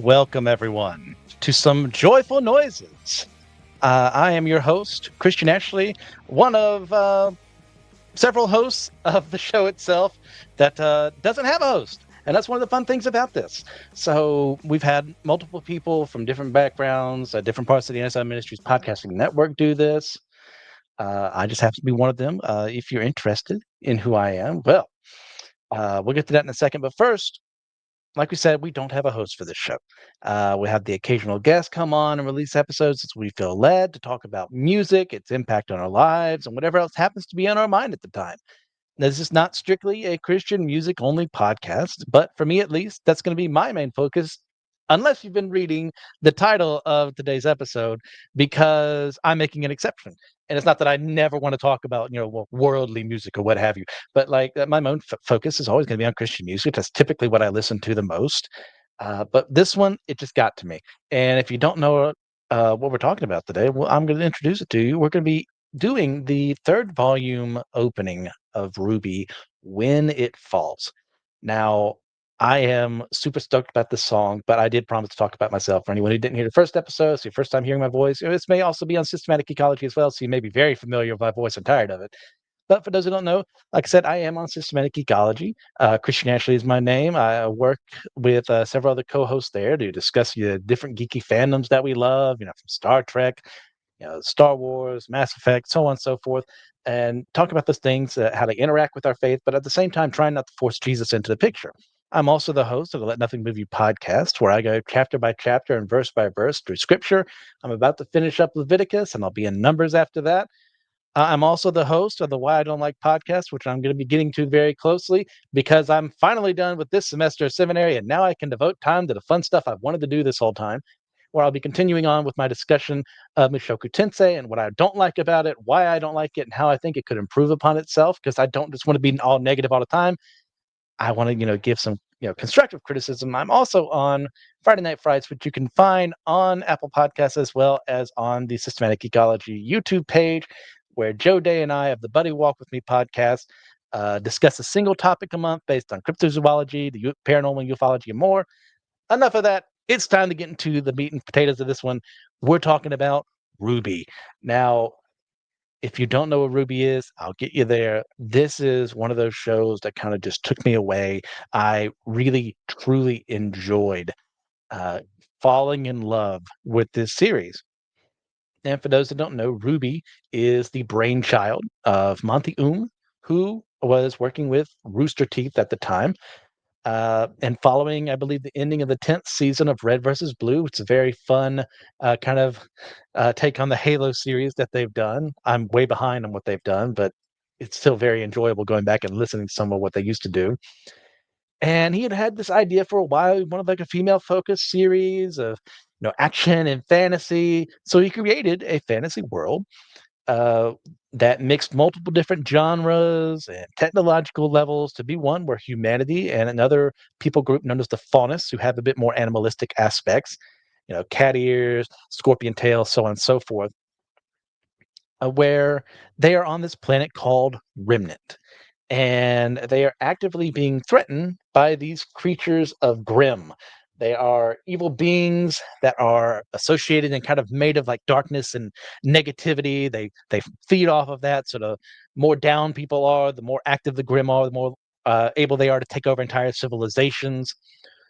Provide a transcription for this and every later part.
Welcome, everyone, to some joyful noises. I am your host, Christian Ashley, one of several hosts of the show itself that doesn't have a host. And that's one of the fun things about this. So we've had multiple people from different backgrounds, different parts of the Anazao Ministries podcasting network do this. I just happen to be one of them. If you're interested in who I am, well, we'll get to that in a second. But first, like we said, we don't have a host for this show. We have the occasional guest come on and release episodes as we feel led to talk about music, its impact on our lives, and whatever else happens to be on our mind at the time. This is not strictly a Christian music only podcast, but for me at least, that's going to be my main focus, unless you've been reading the title of today's episode, because I'm making an exception. And it's not that I never want to talk about, worldly music or what have you, but like my main focus is always going to be on Christian music. That's typically what I listen to the most. But this one, it just got to me. And if you don't know what we're talking about today, well, I'm going to introduce it to you. We're going to be doing the third volume opening of Rwby, When It Falls. Now, I am super stoked about this song, but I did promise to talk about myself. For anyone who didn't hear the first episode, it's your first time hearing my voice. This may also be on Systematic Geekology as well, so you may be very familiar with my voice and tired of it. But for those who don't know, like I said, I am on Systematic Geekology. Christian Ashley is my name. I work with several other co-hosts there to discuss the different geeky fandoms that we love, from Star Trek, Star Wars, Mass Effect, so on and so forth, and talk about those things, how they interact with our faith, but at the same time, trying not to force Jesus into the picture. I'm also the host of the Let Nothing Move You podcast, where I go chapter by chapter and verse by verse through scripture. I'm about to finish up Leviticus, and I'll be in Numbers after that. I'm also the host of the Why I Don't Like podcast, which I'm going to be getting to very closely because I'm finally done with this semester of seminary, and now I can devote time to the fun stuff I've wanted to do this whole time, where I'll be continuing on with my discussion of Mushoku Tensei and what I don't like about it, why I don't like it, and how I think it could improve upon itself, because I don't just want to be all negative all the time. I want to, give some, constructive criticism. I'm also on Firday Night Frights, which you can find on Apple Podcasts as well as on the Systematic Geekology YouTube page, where Joe Day and I of the Buddy Walk With Me podcast discuss a single topic a month based on cryptozoology, the paranormal, ufology, and more. Enough of that. It's time to get into the meat and potatoes of this one. We're talking about Rwby. Now, if you don't know what Rwby is, I'll get you there. This is one of those shows that kind of just took me away. I really, truly enjoyed uh, falling in love with this series. And for those that don't know, Rwby is the brainchild of Monty who was working with Rooster Teeth at the time. And following, I believe, the ending of the 10th season of Red versus Blue, it's a very fun kind of take on the Halo series that they've done. I'm way behind on what they've done, but it's still very enjoyable going back and listening to some of what they used to do. And he had had this idea for a while. He wanted like a female-focused series of, action and fantasy. So he created a fantasy world uh, that mixed multiple different genres and technological levels to be one where humanity and another people group known as the faunists, who have a bit more animalistic aspects, cat ears, scorpion tails, so on and so forth, where they are on this planet called Remnant. And they are actively being threatened by these creatures of Grimm. They are evil beings that are associated and kind of made of like darkness and negativity. They feed off of that. So the more down people are, the more active the Grimm are, the more able they are to take over entire civilizations.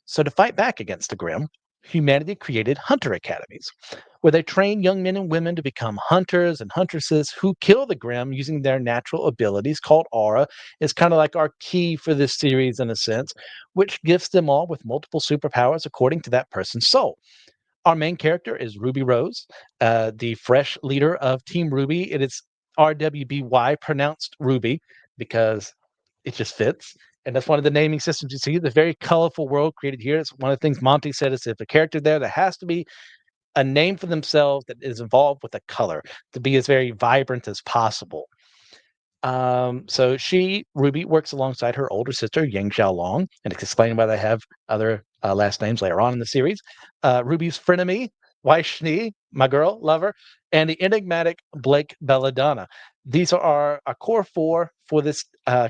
So to fight back against the Grimm, humanity created hunter academies, where they train young men and women to become hunters and huntresses who kill the Grimm using their natural abilities called aura. Is kind of like our key for this series in a sense, which gifts them all with multiple superpowers according to that person's soul. Our main character is Ruby Rose, the fresh leader of Team Rwby. It is RWBY, pronounced Ruby, because it just fits. And that's one of the naming systems you see. The very colorful world created here. It's one of the things Monty said is if a character there has to be a name for themselves that is involved with a color to be as very vibrant as possible. So Ruby, works alongside her older sister, Yang Xiaolong, and it's explained why they have other last names later on in the series. Ruby's frenemy, Waishni, my girl, lover, and the enigmatic Blake Belladonna. These are our core four for this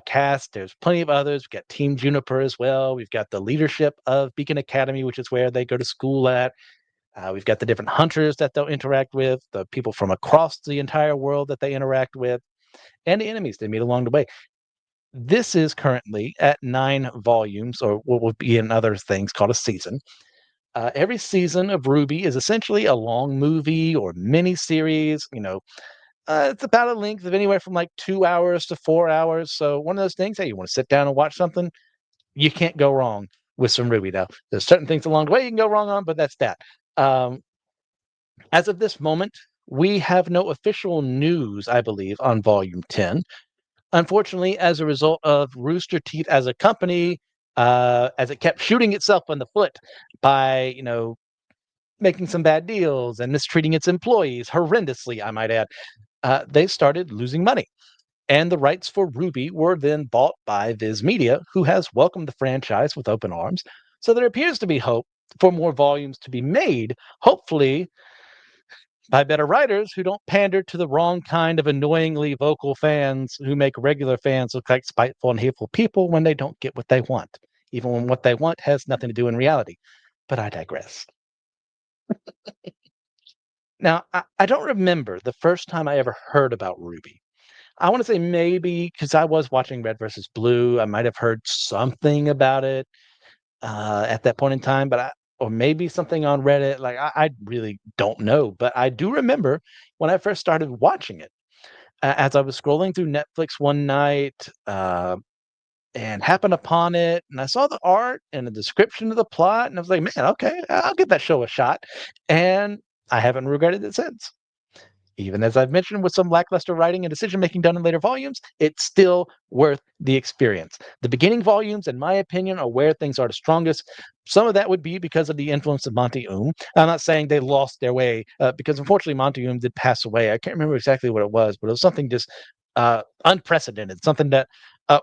cast. There's plenty of others. We've got Team Juniper as well. We've got the leadership of Beacon Academy, which is where they go to school at. We've got the different hunters that they'll interact with, the people from across the entire world that they interact with, and the enemies they meet along the way. This is currently at 9 volumes, or what will be in other things called a season. Every season of Rwby is essentially a long movie or mini series. It's about a length of anywhere from like 2 hours to 4 hours. So one of those things, hey, you want to sit down and watch something, you can't go wrong with some Rwby. Now, there's certain things along the way you can go wrong on, but that's that. Um, as of this moment, we have no official news, I believe, on Volume 10. Unfortunately, as a result of Rooster Teeth as a company, as it kept shooting itself in the foot by, making some bad deals and mistreating its employees horrendously, I might add, they started losing money. And the rights for Rwby were then bought by Viz Media, who has welcomed the franchise with open arms. So there appears to be hope for more volumes to be made, hopefully by better writers who don't pander to the wrong kind of annoyingly vocal fans who make regular fans look like spiteful and hateful people when they don't get what they want, even when what they want has nothing to do in reality. But I digress. Now, I don't remember the first time I ever heard about Rwby. I want to say maybe because I was watching Red versus Blue, I might have heard something about it at that point in time, or maybe something on Reddit. Like I really don't know, but I do remember when I first started watching it. As I was scrolling through Netflix one night and happened upon it, and I saw the art and the description of the plot, and I was like, man, okay, I'll give that show a shot. And I haven't regretted it since. Even as I've mentioned, with some lackluster writing and decision making done in later volumes, it's still worth the experience. The beginning volumes, in my opinion, are where things are the strongest. Some of that would be because of the influence of Monty I'm not saying they lost their way, because unfortunately Monty did pass away. I can't remember exactly what it was, but it was something just unprecedented, something that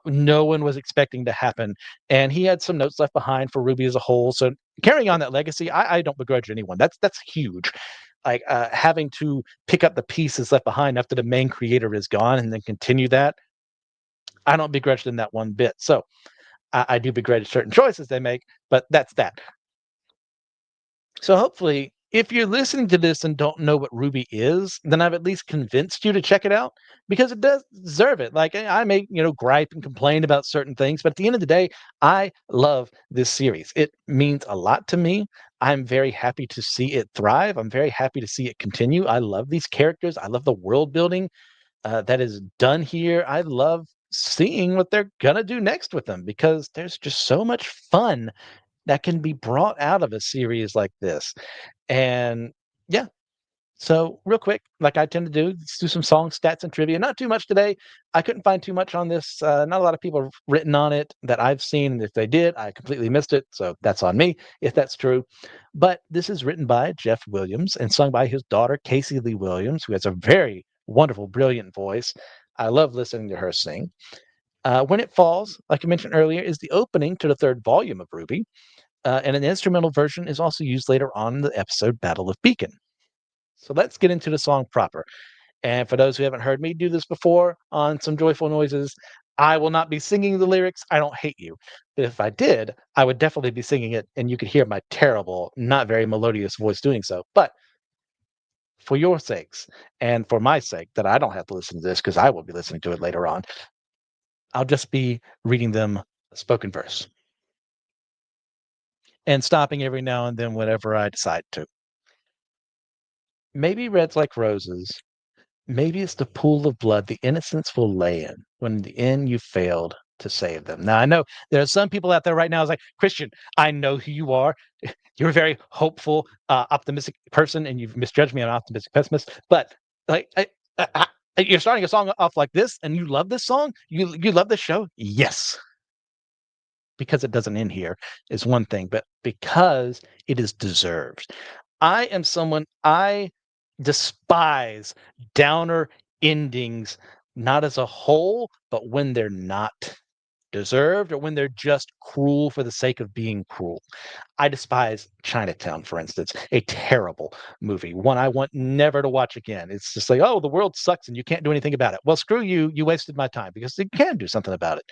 no one was expecting to happen. And he had some notes left behind for Rwby as a whole. So carrying on that legacy, I don't begrudge anyone. That's huge. Like having to pick up the pieces left behind after the main creator is gone and then continue that. I don't begrudge them that one bit. So I do begrudge certain choices they make, but that's that. So hopefully, if you're listening to this and don't know what Rwby is, then I've at least convinced you to check it out because it does deserve it. Like I may, gripe and complain about certain things, but at the end of the day, I love this series. It means a lot to me. I'm very happy to see it thrive. I'm very happy to see it continue. I love these characters. I love the world building that is done here. I love seeing what they're gonna do next with them because there's just so much fun that can be brought out of a series like this. And yeah, so real quick, like I tend to do, let's do some song stats and trivia. Not too much today. I couldn't find too much on this. Not a lot of people have written on it that I've seen. And if they did, I completely missed it. So that's on me if that's true. But this is written by Jeff Williams and sung by his daughter, Casey Lee Williams, who has a very wonderful, brilliant voice. I love listening to her sing. When It Falls, like I mentioned earlier, is the opening to the third volume of Rwby. And an instrumental version is also used later on in the episode Battle of Beacon. So let's get into the song proper. And for those who haven't heard me do this before on some joyful noises, I will not be singing the lyrics. I don't hate you. But if I did, I would definitely be singing it, and you could hear my terrible, not very melodious voice doing so. But for your sakes, and for my sake, that I don't have to listen to this because I will be listening to it later on, I'll just be reading them spoken verse and stopping every now and then whenever I decide to. Maybe reds like roses. Maybe it's the pool of blood the innocents will lay in when in the end you failed to save them. Now, I know there are some people out there right now is like, Christian, I know who you are. You're a very hopeful, optimistic person, and you've misjudged me. I'm an optimistic pessimist. But like, you're starting a song off like this, and you love this song. You love this show. Yes, because it doesn't end here is one thing, but because it is deserved. I am someone I despise downer endings, not as a whole, but when they're not. deserved or when they're just cruel for the sake of being cruel. I despise Chinatown, for instance, a terrible movie, one I want never to watch again. It's just like, oh, the world sucks and you can't do anything about it. Well, screw you. You wasted my time because you can do something about it.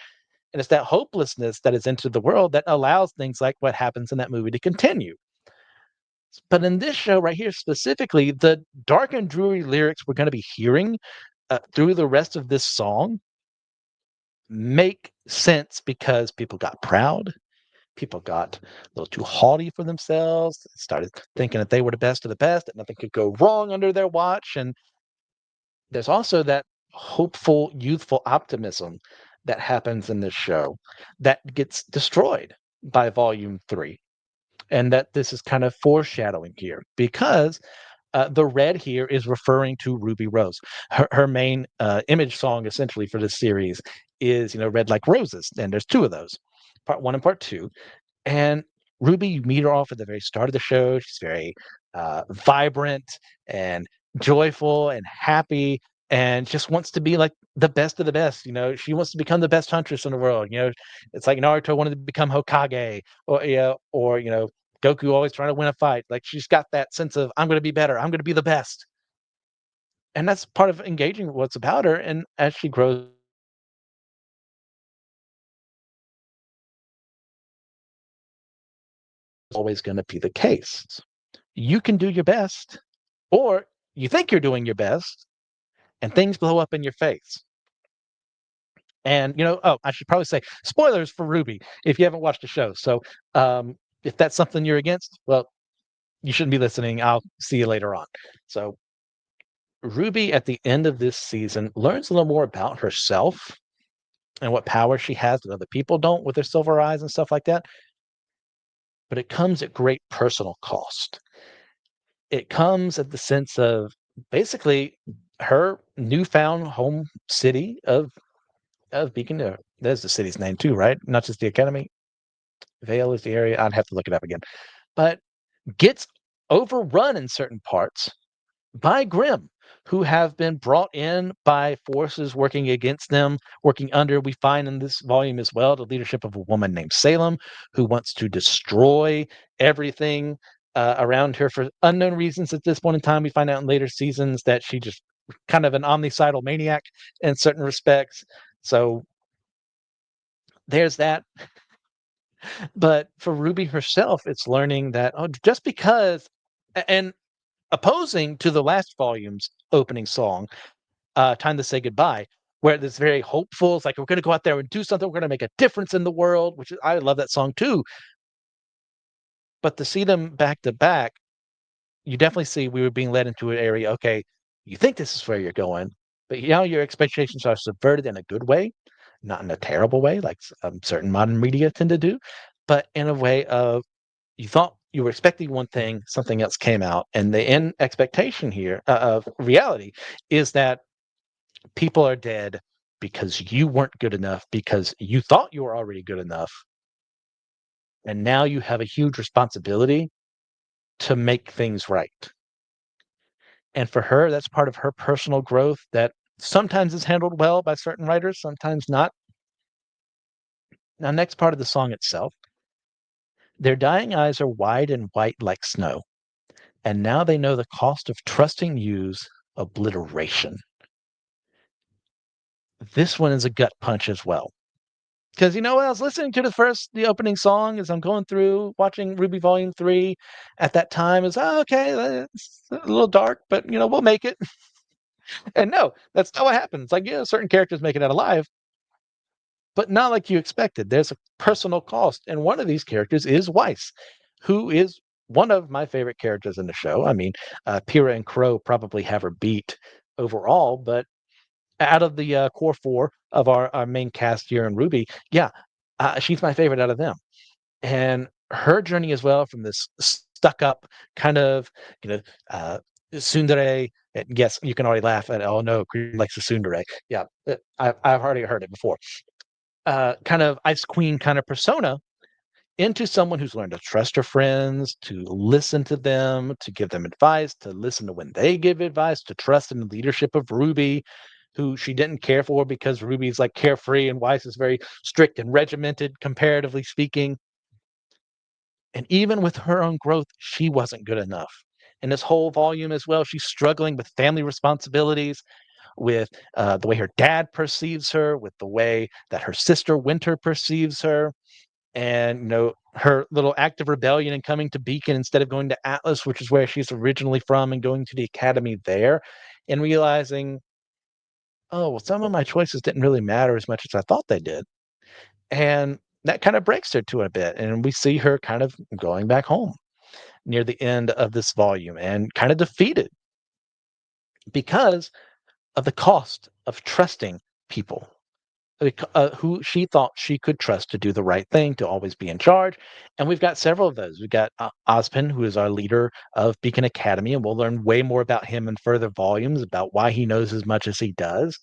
And it's that hopelessness that is into the world that allows things like what happens in that movie to continue. But in this show right here specifically, the dark and dreary lyrics we're going to be hearing through the rest of this song make sense because people got proud. People got a little too haughty for themselves, started thinking that they were the best of the best, that nothing could go wrong under their watch. And there's also that hopeful, youthful optimism that happens in this show that gets destroyed by volume three. And that this is kind of foreshadowing here because the red here is referring to Ruby Rose. Her main image song, essentially, for this series is, Red Like Roses. And there's two of those, part one and part two. And Ruby, you meet her off at the very start of the show. She's very vibrant and joyful and happy and just wants to be like the best of the best. She wants to become the best huntress in the world. It's like Naruto wanted to become Hokage, or Goku always trying to win a fight. Like she's got that sense of I'm going to be better. I'm going to be the best, and that's part of engaging with what's about her. And as she grows, always going to be the case. You can do your best, or you think you're doing your best, and things blow up in your face. And oh, I should probably say spoilers for Ruby if you haven't watched the show. So if that's something you're against, well, you shouldn't be listening. I'll see you later on. So Ruby at the end of this season learns a little more about herself and what power she has that other people don't with their silver eyes and stuff like that. But it comes at great personal cost. It comes at the sense of basically her newfound home city of Beacon. There's the city's name too, right? Not just the academy. Vale is the area. I'd have to look it up again. But gets overrun in certain parts by Grimm, who have been brought in by forces working against them, working under, we find in this volume as well, the leadership of a woman named Salem, who wants to destroy everything around her for unknown reasons at this point in time. We find out in later seasons that she just kind of an omnicidal maniac in certain respects. So there's that. But for Ruby herself, it's learning that just because, and opposing to the last volume's opening song, Time to Say Goodbye, where it's very hopeful. It's like, we're going to go out there and do something. We're going to make a difference in the world, which I love that song too. But to see them back to back, you definitely see we were being led into an area. Okay, you think this is where you're going, but your expectations are subverted in a good way, not in a terrible way, like certain modern media tend to do, but in a way of you thought you were expecting one thing, something else came out, and the end expectation here of reality is that people are dead because you weren't good enough because you thought you were already good enough, and now you have a huge responsibility to make things right. And for her, that's part of her personal growth that sometimes is handled well by certain writers, sometimes not. Now, next part of the song itself, their dying eyes are wide and white like snow, and now they know the cost of trusting you's obliteration. This one is a gut punch as well. Because I was listening to the opening song as I'm going through watching Ruby Volume 3 at that time. Is okay, it's a little dark, but we'll make it. And no, that's not what happens. Like, certain characters make it out alive, but not like you expected. There's a personal cost. And one of these characters is Weiss, who is one of my favorite characters in the show. I mean, Pyrrha and Crow probably have her beat overall, but out of the core four of our main cast here in Ruby, yeah, she's my favorite out of them. And her journey as well from this stuck up kind of, you know, tsundere. Yes, you can already laugh at, oh no, Green likes the tsundere. Yeah, I've already heard it before. Kind of Ice Queen kind of persona into someone who's learned to trust her friends, to listen to them, to give them advice, to listen to when they give advice, to trust in the leadership of Ruby, who she didn't care for because Ruby's like carefree and Weiss is very strict and regimented, comparatively speaking. And even with her own growth, she wasn't good enough. In this whole volume as well, she's struggling with family responsibilities, with the way her dad perceives her, with the way that her sister Winter perceives her, and her little act of rebellion and coming to Beacon instead of going to Atlas, which is where she's originally from, and going to the academy there, and realizing, oh, well, some of my choices didn't really matter as much as I thought they did, and that kind of breaks her to a bit, and we see her kind of going back home near the end of this volume and kind of defeated because of the cost of trusting people who she thought she could trust to do the right thing, to always be in charge. And we've got several of those. We've got Ozpin, who is our leader of Beacon Academy, and we'll learn way more about him in further volumes about why he knows as much as he does.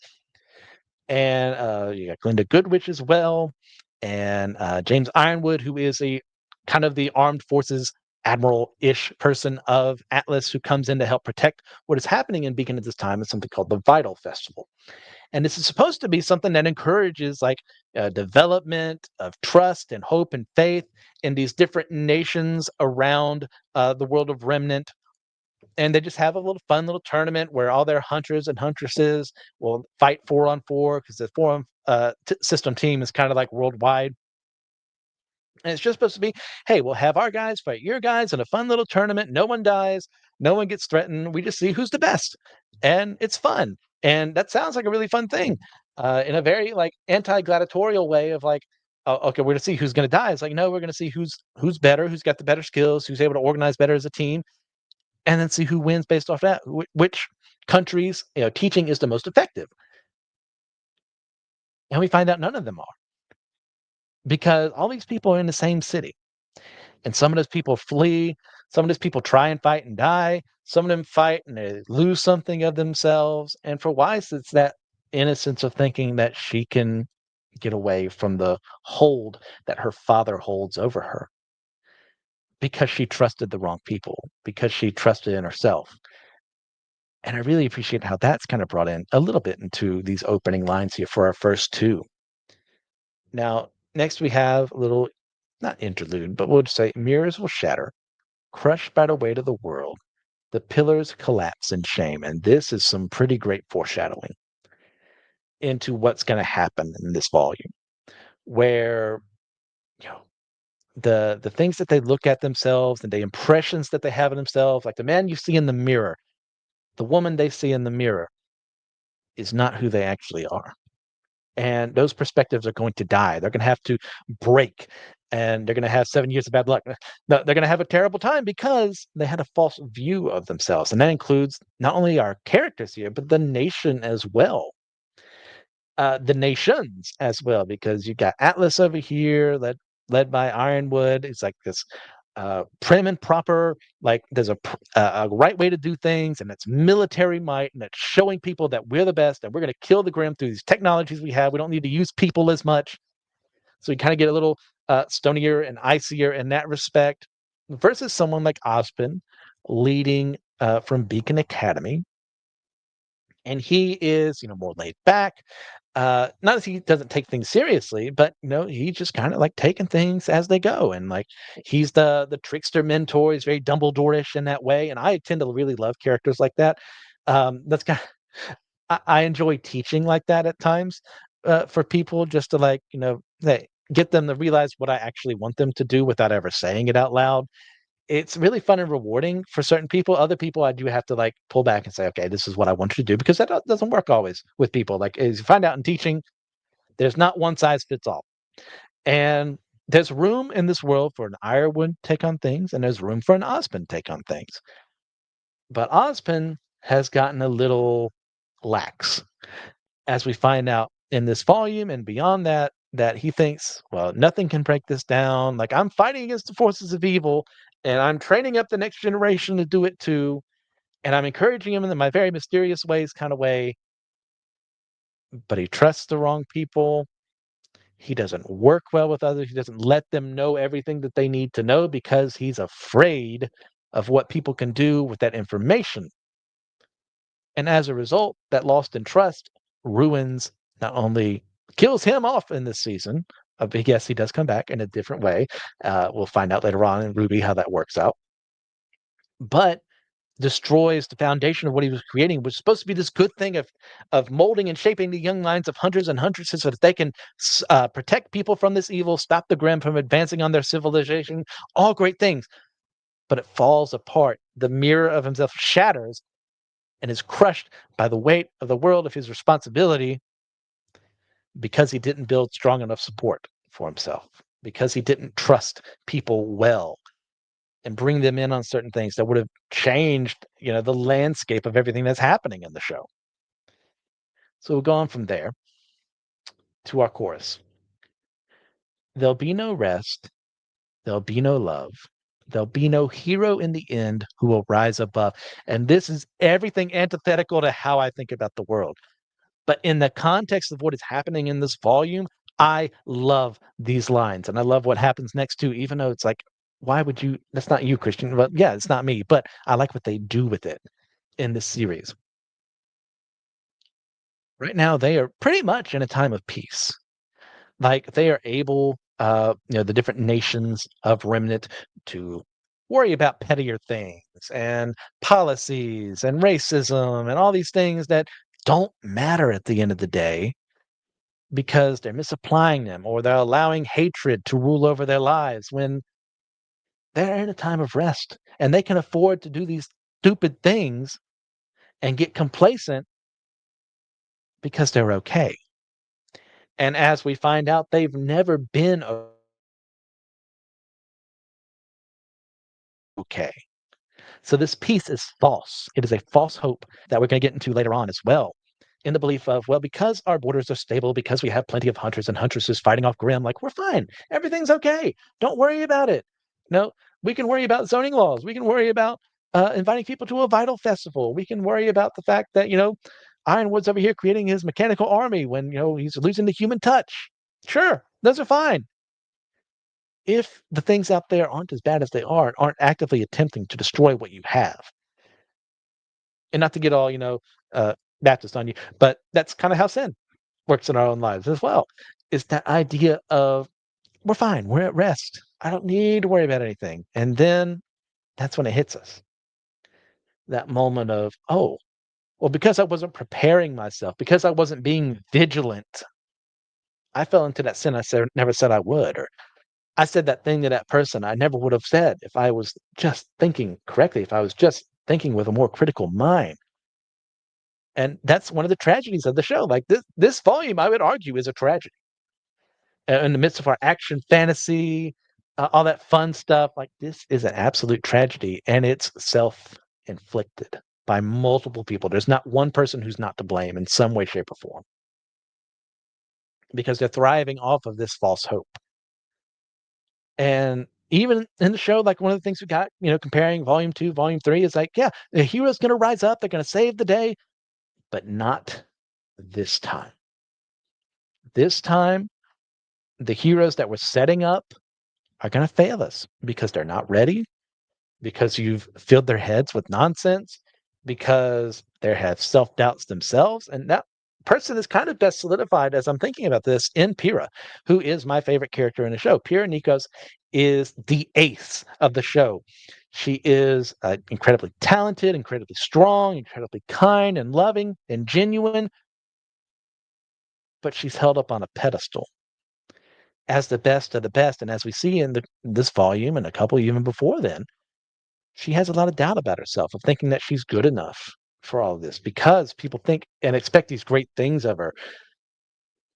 And you got Glinda Goodwitch as well, and James Ironwood, who is a kind of the armed forces admiral-ish person of Atlas, who comes in to help protect what is happening in Beacon at this time. Is something called the Vital Festival, and this is supposed to be something that encourages like development of trust and hope and faith in these different nations around the world of Remnant. And they just have a little fun little tournament where all their hunters and huntresses will fight 4 on 4, because the system team is kind of like worldwide. And it's just supposed to be, hey, we'll have our guys fight your guys in a fun little tournament. No one dies, no one gets threatened. We just see who's the best, and it's fun. And that sounds like a really fun thing, in a very like anti-gladiatorial way of like, oh, okay, we're gonna see who's gonna die. It's like, no, we're gonna see who's better, who's got the better skills, who's able to organize better as a team, and then see who wins based off that. Which countries, teaching is the most effective, and we find out none of them are, because all these people are in the same city. And some of those people flee, some of those people try and fight and die, some of them fight and they lose something of themselves. And for Weiss, it's that innocence of thinking that she can get away from the hold that her father holds over her, because she trusted the wrong people, because she trusted in herself. And I really appreciate how that's kind of brought in a little bit into these opening lines here for our first two. Now, next we have a little, not interlude, but we'll just say mirrors will shatter, crushed by the weight of the world. The pillars collapse in shame. And this is some pretty great foreshadowing into what's going to happen in this volume, where you know the things that they look at themselves and the impressions that they have of themselves, like the man you see in the mirror, the woman they see in the mirror, is not who they actually are. And those perspectives are going to die. They're going to have to break, and they're going to have 7 years of bad luck. No, they're going to have a terrible time because they had a false view of themselves. And that includes not only our characters here, but the nation as well. The nations as well, because you got Atlas over here, led by Ironwood. It's like this prim and proper, like there's a right way to do things, and it's military might, and it's showing people that we're the best, and we're going to kill the Grim through these technologies we have. We don't need to use people as much, so you kind of get a little stonier and icier in that respect. Versus someone like Ozpin, leading from Beacon Academy, and he is more laid back. Not as he doesn't take things seriously, but he's just kind of like taking things as they go, and like he's the trickster mentor. He's very Dumbledore-ish in that way, and I tend to really love characters like that. That's kind I enjoy teaching like that at times, for people, just to like get them to realize what I actually want them to do without ever saying it out loud. It's really fun and rewarding for certain people. Other people, I do have to like pull back and say, okay, this is what I want you to do, because that doesn't work always with people. Like, as you find out in teaching, there's not one size fits all. And there's room in this world for an Ironwood take on things, and there's room for an Ozpin take on things. But Ozpin has gotten a little lax, as we find out in this volume and beyond that he thinks, well, nothing can break this down. Like, I'm fighting against the forces of evil, and I'm training up the next generation to do it too. And I'm encouraging him in my very mysterious ways kind of way, but he trusts the wrong people. He doesn't work well with others. He doesn't let them know everything that they need to know, because he's afraid of what people can do with that information. And as a result, that lost in trust ruins not only kills him off in this season. But yes, he does come back in a different way. We'll find out later on in Rwby how that works out. But destroys the foundation of what he was creating, which was supposed to be this good thing of molding and shaping the young minds of hunters and huntresses so that they can protect people from this evil, stop the Grimm from advancing on their civilization. All great things, but it falls apart. The mirror of himself shatters and is crushed by the weight of the world of his responsibility because he didn't build strong enough support for himself, because he didn't trust people well and bring them in on certain things that would have changed, the landscape of everything that's happening in the show. So we'll go on from there to our chorus. There'll be no rest. There'll be no love. There'll be no hero in the end who will rise above. And this is everything antithetical to how I think about the world. But in the context of what is happening in this volume, I love these lines. And I love what happens next too, even though it's like, why would you? That's not you, Christian. But yeah, it's not me. But I like what they do with it in this series. Right now, they are pretty much in a time of peace. Like they are able, the different nations of Remnant to worry about pettier things and policies and racism and all these things that don't matter at the end of the day because they're misapplying them or they're allowing hatred to rule over their lives when they're in a time of rest and they can afford to do these stupid things and get complacent because they're okay. And as we find out, they've never been okay. So this piece is false. It is a false hope that we're going to get into later on as well. In the belief of, well, because our borders are stable, because we have plenty of hunters and huntresses fighting off Grimm, like we're fine. Everything's okay. Don't worry about it. No, we can worry about zoning laws. We can worry about inviting people to a vital festival. We can worry about the fact that, Ironwood's over here creating his mechanical army when, he's losing the human touch. Sure, those are fine if the things out there aren't as bad as they are and aren't actively attempting to destroy what you have. And not to get all, Baptist on you, but that's kind of how sin works in our own lives as well. Is that idea of we're fine, we're at rest. I don't need to worry about anything. And then that's when it hits us. That moment of, oh, well, because I wasn't preparing myself, because I wasn't being vigilant, I fell into that sin never said I would, or I said that thing to that person I never would have said if I was just thinking correctly, if I was just thinking with a more critical mind. And that's one of the tragedies of the show. Like this volume, I would argue, is a tragedy. In the midst of our action fantasy, all that fun stuff, like this is an absolute tragedy, and it's self-inflicted by multiple people. There's not one person who's not to blame in some way, shape, or form because they're thriving off of this false hope. And even in the show, like one of the things we got, comparing volume 2, volume 3 is like, yeah, the hero's going to rise up. They're going to save the day, but not this time. This time, the heroes that we're setting up are going to fail us because they're not ready, because you've filled their heads with nonsense, because they have self doubts themselves. And that person is kind of best solidified as I'm thinking about this in Pyrrha, who is my favorite character in the show. Pyrrha Nikos is the ace of the show. She is incredibly talented, incredibly strong, incredibly kind and loving and genuine, but she's held up on a pedestal as the best of the best. And as we see in this volume and a couple even before then, she has a lot of doubt about herself, of thinking that she's good enough for all of this because people think and expect these great things of her.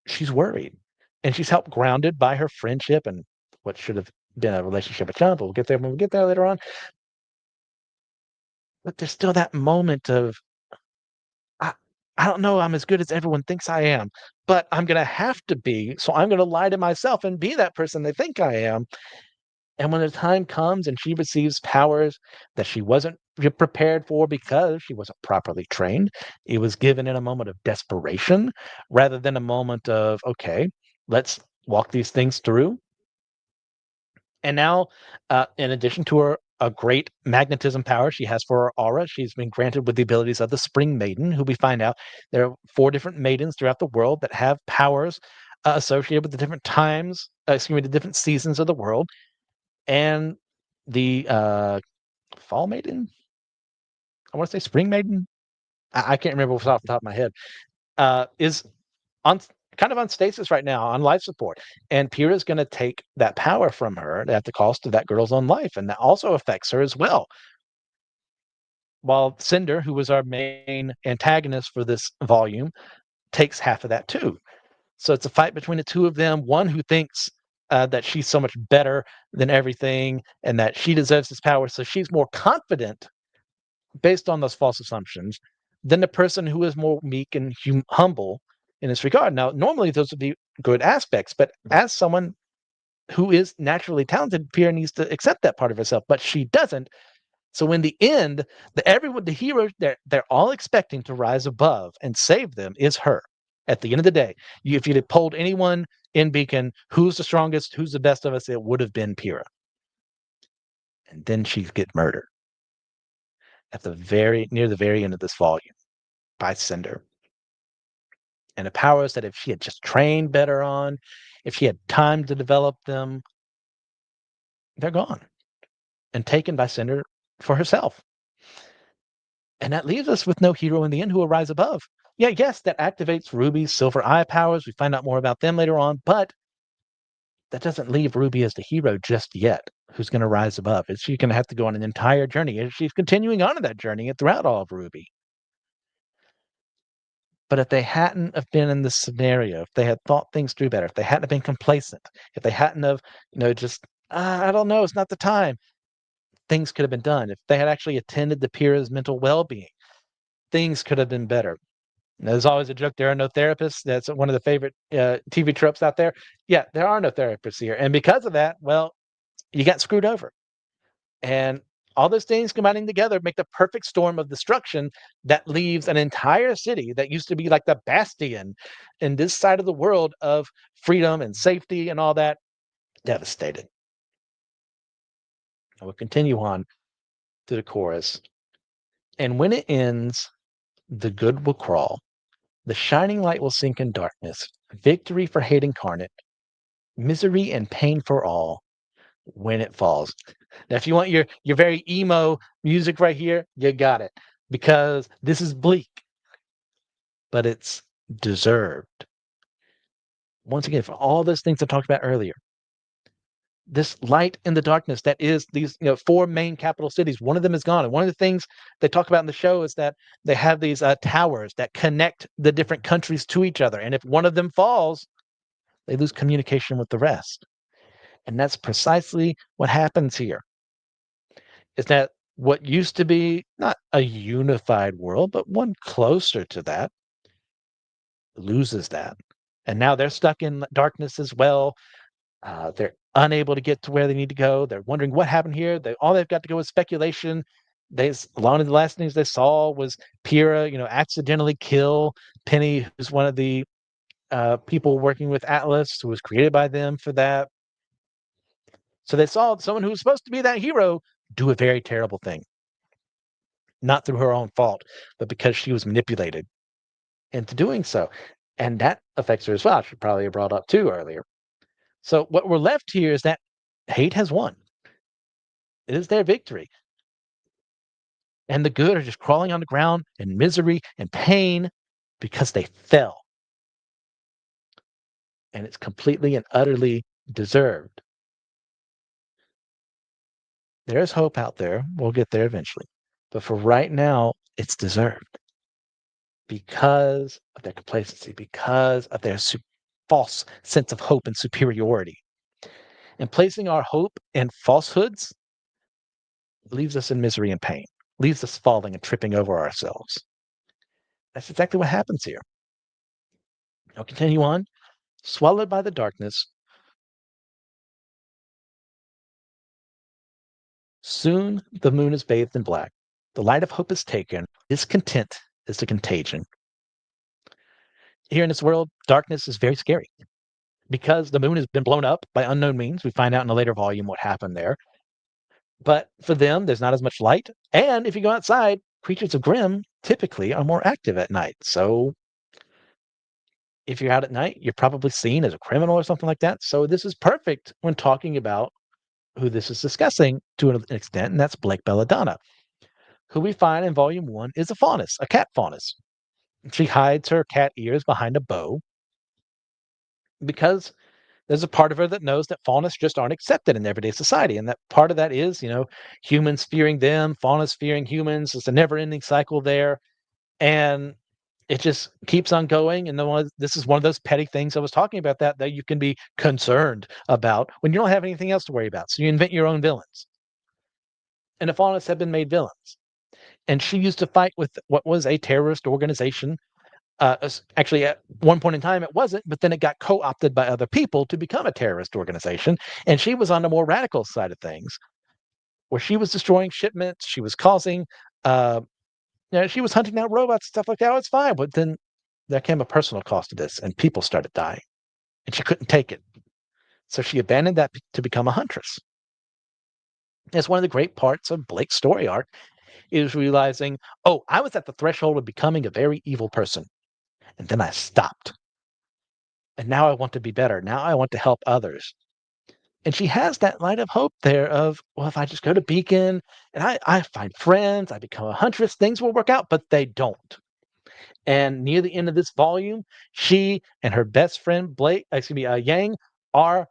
She's worried, and she's helped grounded by her friendship and what should have been a relationship with John, but we'll get there when we get there later on. But there's still that moment of, I, I don't know, I'm as good as everyone thinks I am, but I'm going to have to be. So I'm going to lie to myself and be that person they think I am. And when the time comes and she receives powers that she wasn't prepared for because she wasn't properly trained, it was given in a moment of desperation rather than a moment of, okay, let's walk these things through. And now, in addition to her a great magnetism power she has for her aura. She's been granted with the abilities of the Spring Maiden, who we find out there are 4 different maidens throughout the world that have powers associated with the different times, excuse me, the different seasons of the world. And the Fall Maiden, I want to say Spring Maiden. I can't remember what's off the top of my head. Is on kind of on stasis right now on life support, and Pyrrha's going to take that power from her at the cost of that girl's own life, and that also affects her as well. While Cinder, who was our main antagonist for this volume, takes half of that too. So it's a fight between the two of them. One who thinks that she's so much better than everything and that she deserves this power, so she's more confident based on those false assumptions than the person who is more meek and humble in this regard. Now, normally those would be good aspects, but as someone who is naturally talented, Pierre needs to accept that part of herself, but she doesn't. So in the end, the hero they're all expecting to rise above and save them is her. At the end of the day, if you'd have polled anyone in Beacon, who's the strongest, who's the best of us, it would have been Pyrrha. And then she'd get murdered at the very near the very end of this volume by Cinder. And the powers that if she had just trained better on, if she had time to develop them, they're gone and taken by Cinder for herself. And that leaves us with no hero in the end who will rise above. Yeah, yes, that activates Ruby's silver eye powers. We find out more about them later on, but that doesn't leave Ruby as the hero just yet, who's going to rise above. She's going to have to go on an entire journey, and she's continuing on in that journey throughout all of Ruby. But if they hadn't have been in this scenario, if they had thought things through better, if they hadn't have been complacent, if they hadn't have, just I don't know, it's not the time, things could have been done. If they had actually attended to Pyrrha's mental well-being, things could have been better. There's always a joke. There are no therapists. That's one of the favorite TV tropes out there. Yeah, there are no therapists here, and because of that, well, you got screwed over. And all those things combining together make the perfect storm of destruction that leaves an entire city that used to be like the bastion in this side of the world of freedom and safety and all that devastated. I will continue on to the chorus. And when it ends, the good will crawl. The shining light will sink in darkness. Victory for hate incarnate. Misery and pain for all when it falls. Now, if you want your very emo music right here, you got it. Because this is bleak, but it's deserved. Once again, for all those things I talked about earlier, this light in the darkness that is these 4 main capital cities, one of them is gone. And one of the things they talk about in the show is that they have these towers that connect the different countries to each other. And if one of them falls, they lose communication with the rest. And that's precisely what happens here. Is that what used to be not a unified world, but one closer to that, loses that. And now they're stuck in darkness as well. They're unable to get to where they need to go. They're wondering what happened here. All they've got to go is speculation. One of the last things they saw was Pyrrha, accidentally kill Penny, who's one of the people working with Atlas, who was created by them for that. So they saw someone who was supposed to be that hero do a very terrible thing. Not through her own fault, but because she was manipulated into doing so. And that affects her as well. I should probably have brought up too earlier. So what we're left here is that hate has won. It is their victory. And the good are just crawling on the ground in misery and pain because they fell. And it's completely and utterly deserved. There's hope out there. We'll get there eventually. But for right now, it's deserved because of their complacency, because of their false sense of hope and superiority. And placing our hope in falsehoods leaves us in misery and pain, leaves us falling and tripping over ourselves. That's exactly what happens here. I'll continue on. Swallowed by the darkness, soon the moon is bathed in black. The light of hope is taken. Discontent is the contagion. Here in this world, darkness is very scary because the moon has been blown up by unknown means. We find out in a later volume what happened there. But for them, there's not as much light. And if you go outside, creatures of Grimm typically are more active at night. So if you're out at night, you're probably seen as a criminal or something like that. So this is perfect when talking about who this is discussing to an extent, and that's Blake Belladonna, who we find in volume one is a faunus, a cat faunus. She hides her cat ears behind a bow because there's a part of her that knows that faunus just aren't accepted in everyday society. And that part of that is, humans fearing them, faunus fearing humans. It's a never ending cycle there. And it just keeps on going. And this is one of those petty things I was talking about that you can be concerned about when you don't have anything else to worry about. So you invent your own villains. And the faunus have been made villains. And she used to fight with what was a terrorist organization. Actually, at one point in time, it wasn't, but then it got co opted by other people to become a terrorist organization. And she was on the more radical side of things, where she was destroying shipments, she was causing, uh, she was hunting down robots and stuff like that. Oh, it's fine. But then there came a personal cost to this, and people started dying, and she couldn't take it. So she abandoned that to become a huntress. It's one of the great parts of Blake's story arc is realizing, oh, I was at the threshold of becoming a very evil person, and then I stopped. And now I want to be better. Now I want to help others. And she has that light of hope there of, well, if I just go to Beacon and I find friends, I become a huntress, things will work out, but they don't. And near the end of this volume, she and her best friend Yang, are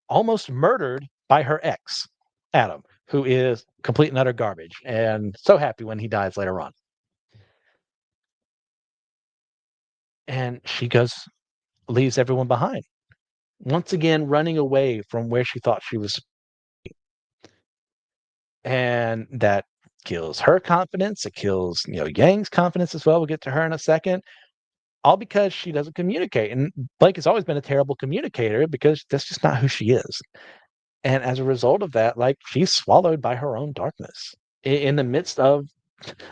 almost murdered by her ex, Adam, who is complete and utter garbage. And so happy when he dies later on. And she leaves everyone behind. Once again, running away from where she thought she was, and that kills her confidence. It kills, Yang's confidence as well. We'll get to her in a second. All because she doesn't communicate. And Blake has always been a terrible communicator because that's just not who she is. And as a result of that, like, she's swallowed by her own darkness in the midst of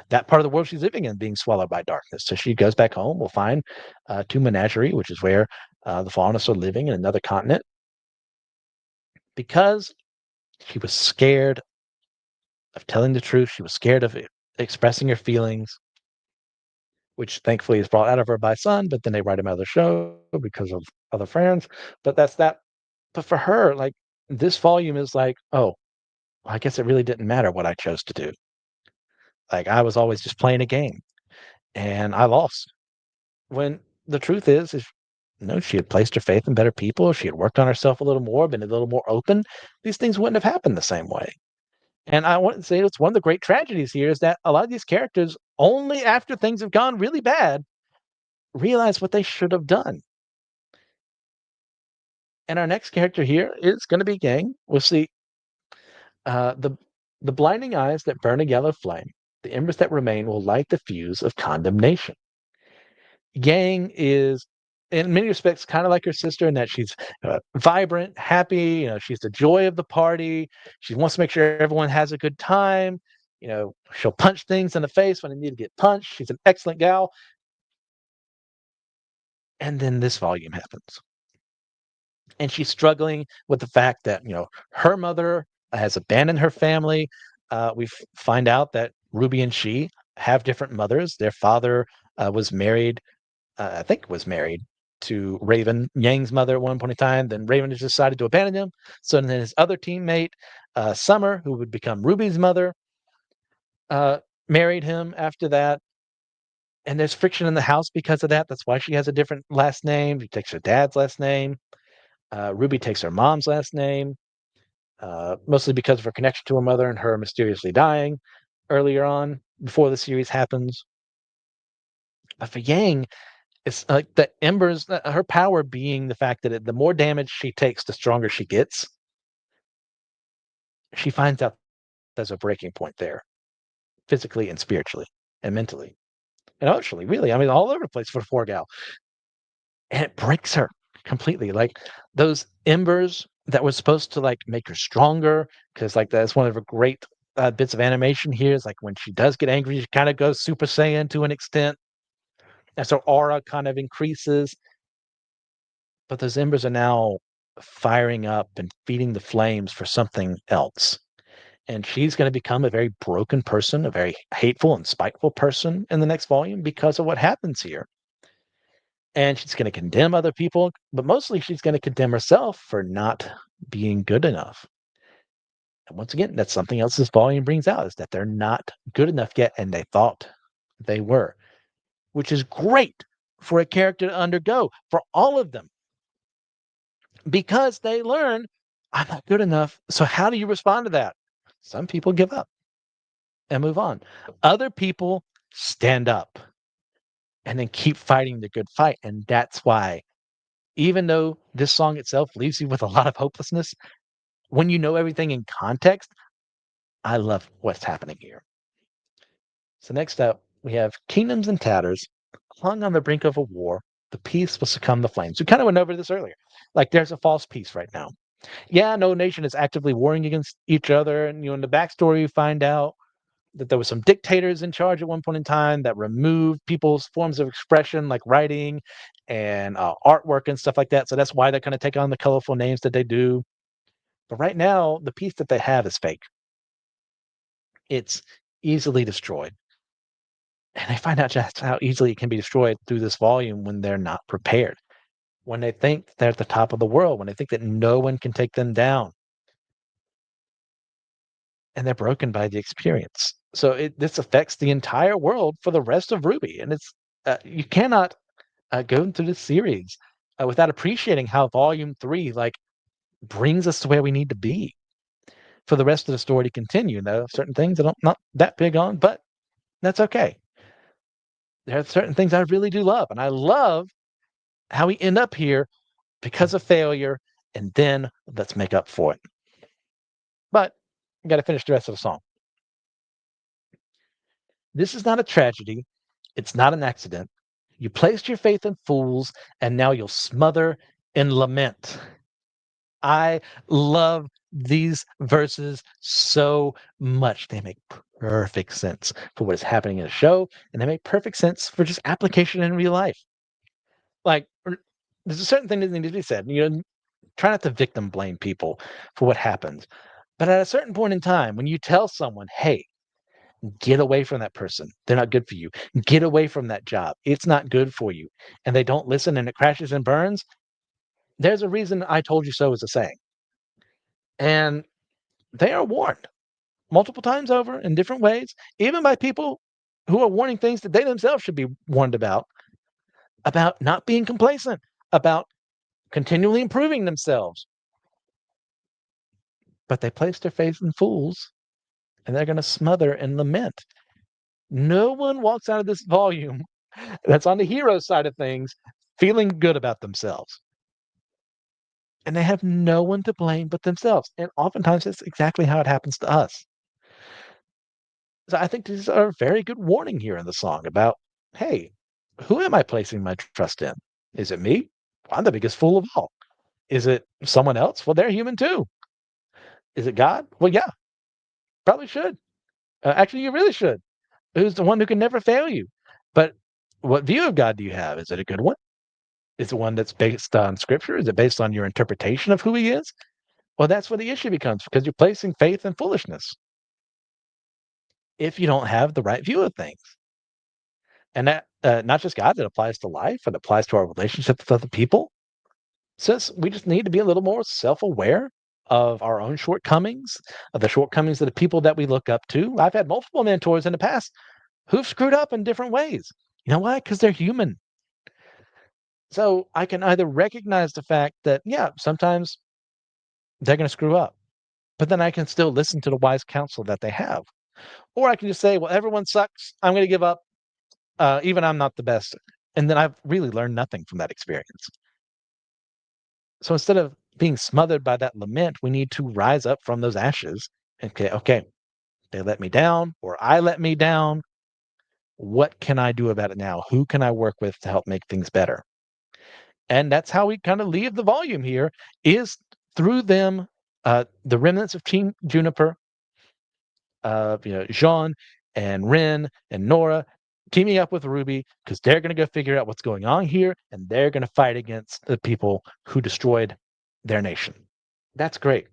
that part of the world she's living in being swallowed by darkness. So she goes back home. We'll find to Menagerie, which is where the faunists are living in another continent, because she was scared of telling the truth. She was scared of expressing her feelings, which thankfully is brought out of her by Son, but then they write him out of the show because of other friends. But that's that. But for her, like, this volume is like, oh, I guess it really didn't matter what I chose to do. Like, I was always just playing a game and I lost. When the truth is, she had placed her faith in better people. She had worked on herself a little more, been a little more open. These things wouldn't have happened the same way. And I want to say it's one of the great tragedies here is that a lot of these characters, only after things have gone really bad, realize what they should have done. And our next character here is going to be Gang. We'll see the blinding eyes that burn a yellow flame. The embers that remain will light the fuse of condemnation. Yang is, in many respects, kind of like her sister in that she's vibrant, happy. She's the joy of the party. She wants to make sure everyone has a good time. She'll punch things in the face when they need to get punched. She's an excellent gal. And then this volume happens. And she's struggling with the fact that, her mother has abandoned her family. We find out that Ruby and she have different mothers. Their father was married, I think was married to Raven, Yang's mother at one point in time. Then Raven has decided to abandon him. So then his other teammate, Summer, who would become Ruby's mother, uh, married him after that. And there's friction in the house because of that. That's why she has a different last name. She takes her dad's last name. Ruby takes her mom's last name, mostly because of her connection to her mother and her mysteriously dying earlier on before the series happens. But for Yang, it's like the embers, her power being the fact that the more damage she takes, the stronger she gets. She finds out there's a breaking point there, physically and spiritually and mentally and emotionally, really. I mean, all over the place for the poor gal. And it breaks her completely. Like, those embers that was supposed to, like, make her stronger, because, like, that's one of the great bits of animation here is, like, when she does get angry, she kind of goes Super Saiyan to an extent. And so aura kind of increases. But those embers are now firing up and feeding the flames for something else. and she's going to become a very broken person, a very hateful and spiteful person in the next volume because of what happens here. And she's going to condemn other people, but mostly she's going to condemn herself for not being good enough. And once again, that's something else this volume brings out, is that they're not good enough yet, and they thought they were, which is great for a character to undergo, for all of them, because they learn, I'm not good enough. So how do you respond to that? Some people give up and move on. Other people stand up and then keep fighting the good fight. And that's why, even though this song itself leaves you with a lot of hopelessness, when you know everything in context, I love what's happening here. So next up, we have kingdoms and tatters, hung on the brink of a war. The peace will succumb to flames. We kind of went over this earlier. Like, there's a false peace right now. Yeah, no nation is actively warring against each other. And in the backstory, you find out that there was some dictators in charge at one point in time that removed people's forms of expression, like writing and artwork and stuff like that. So that's why they kind of take on the colorful names that they do. But right now, the peace that they have is fake. It's easily destroyed. And they find out just how easily it can be destroyed through this volume when they're not prepared. When they think they're at the top of the world, when they think that no one can take them down, and they're broken by the experience. So this affects the entire world for the rest of Rwby, and it's you cannot go through this series without appreciating how Volume 3 brings us to where we need to be for the rest of the story to continue. There are certain things that I'm not that big on, but that's okay. There are certain things I really do love, and I love how we end up here because of failure, and then let's make up for it. But we got to finish the rest of the song. This is not a tragedy. It's not an accident. You placed your faith in fools, and now you'll smother in lament. I love these verses so much. They make perfect sense for what is happening in a show, and they make perfect sense for just application in real life. Like, there's a certain thing that needs to be said. Try not to victim blame people for what happens. But at a certain point in time, when you tell someone, hey, get away from that person, they're not good for you. Get away from that job. It's not good for you. And they don't listen and it crashes and burns. There's a reason I told you so is a saying. And they are warned multiple times over in different ways, even by people who are warning things that they themselves should be warned about not being complacent, about continually improving themselves. But they place their faith in fools and they're going to smother and lament. No one walks out of this volume that's on the hero side of things feeling good about themselves. And they have no one to blame but themselves. And oftentimes that's exactly how it happens to us. So I think these are a very good warning here in the song about, hey, who am I placing my trust in? Is it me? I'm the biggest fool of all. Is it someone else? Well, they're human too. Is it God? Well, yeah, probably should. Actually, you really should. Who's the one who can never fail you? But what view of God do you have? Is it a good one? Is it one that's based on scripture? Is it based on your interpretation of who he is? Well, that's where the issue becomes because you're placing faith in foolishness if you don't have the right view of things. And that not just God, that applies to life, it applies to our relationship with other people. Says we just need to be a little more self-aware of our own shortcomings, of the shortcomings of the people that we look up to. I've had multiple mentors in the past who've screwed up in different ways. You know why? Because they're human. So I can either recognize the fact that, yeah, sometimes they're going to screw up, but then I can still listen to the wise counsel that they have. Or I can just say, well, everyone sucks. I'm going to give up. Even I'm not the best. And then I've really learned nothing from that experience. So instead of being smothered by that lament, we need to rise up from those ashes and okay, they let me down or I let me down. What can I do about it now? Who can I work with to help make things better? And that's how we kind of leave the volume here is through them, the remnants of Team Juniper, Jean and Ren and Nora teaming up with Rwby because they're going to go figure out what's going on here and they're going to fight against the people who destroyed their nation. That's great.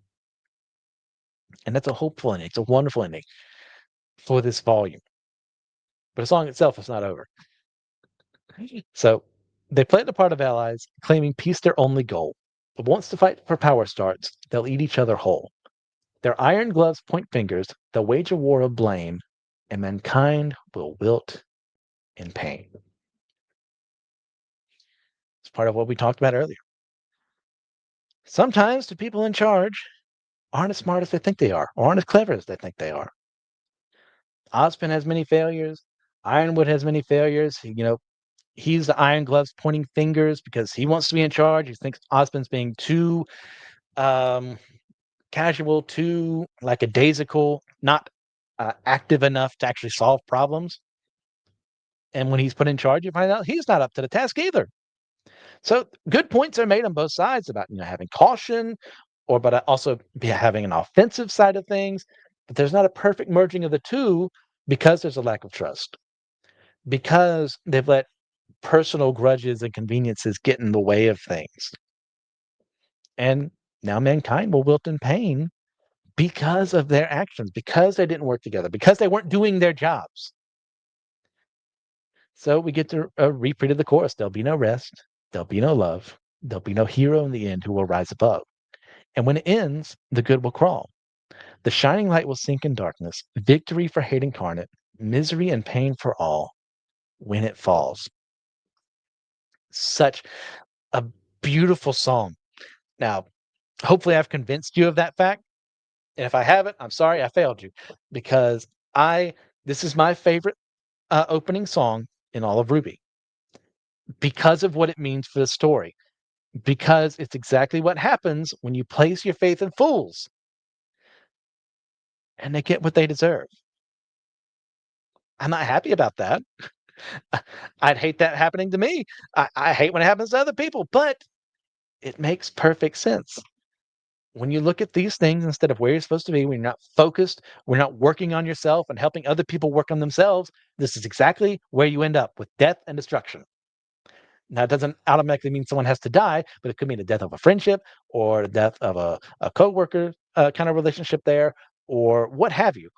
And that's a hopeful ending. It's a wonderful ending for this volume. But the song itself is not over. So they play the part of allies, claiming peace their only goal. But once the fight for power starts, they'll eat each other whole. Their iron gloves point fingers, they'll wage a war of blame, and mankind will wilt in pain. It's part of what we talked about earlier. Sometimes the people in charge aren't as smart as they think they are, or aren't as clever as they think they are. Ozpin has many failures. Ironwood has many failures. He's the Iron Gloves pointing fingers because he wants to be in charge. He thinks Ozpin's being too um, casual, too lackadaisical, not active enough to actually solve problems. And when he's put in charge, you find out he's not up to the task either. So good points are made on both sides about having caution, or but also having an offensive side of things. But there's not a perfect merging of the two because there's a lack of trust, because they've let personal grudges and conveniences get in the way of things. And now mankind will wilt in pain because of their actions, because they didn't work together, because they weren't doing their jobs. So we get to repeat of the chorus. There'll be no rest. There'll be no love. There'll be no hero in the end who will rise above. And when it ends, the good will crawl. The shining light will sink in darkness. Victory for hate incarnate. Misery and pain for all when it falls. Such a beautiful song. Now, hopefully I've convinced you of that fact. And if I haven't, I'm sorry, I failed you, because this is my favorite opening song in all of Rwby because of what it means for the story, because it's exactly what happens when you place your faith in fools and they get what they deserve. I'm not happy about that. I'd hate that happening to me. I hate when it happens to other people, but it makes perfect sense. When you look at these things instead of where you're supposed to be, when you're not focused, we're not working on yourself and helping other people work on themselves, this is exactly where you end up, with death and destruction. Now, it doesn't automatically mean someone has to die, but it could mean the death of a friendship or the death of a coworker kind of relationship there, or what have you.